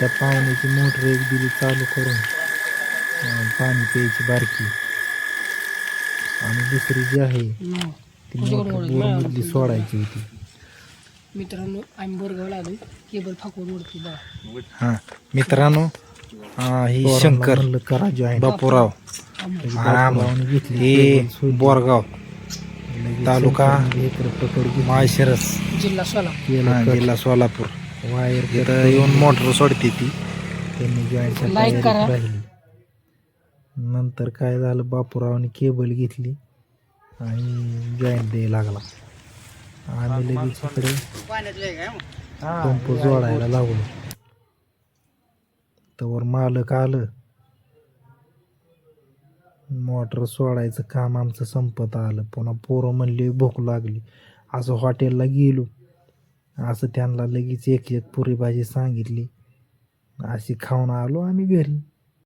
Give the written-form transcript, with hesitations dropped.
त्या पाहुण्याची मोटर एक दिली चालू करून पाणी प्यायची बारकी, आणि दुसरी जी आहे ती मोटर बोरमधली सोडायची होती. मित्रांनो आम्ही बोरगावला आलो, केबल फाकून उडती बा. हा मित्रांनो, ही शंकर म्हणलं करा जॉईन बापूराव घेतली हे बोरगाव तालुका माळशिरस जिल्हा जिल्हा सोलापूर. वायर इथं येऊन मोटर सोडते ती, त्यांनी जॉईंटच्या तयारीत राहिली. नंतर काय झालं, बापूरावने केबल घेतली आणि जॉईंट द्यायला लागला. आम्ही लगेच इकडे पंप जोडायला लागलो. तवर मालक आलं, मोटर सोडायचं काम आमचं संपत आलं. पुन्हा पोरं म्हणली भूक लागली, असं हॉटेलला गेलो, असं त्यांना लगेच एक एक पुरी भाजी सांगितली, अशी खाऊन आलो आम्ही घरी.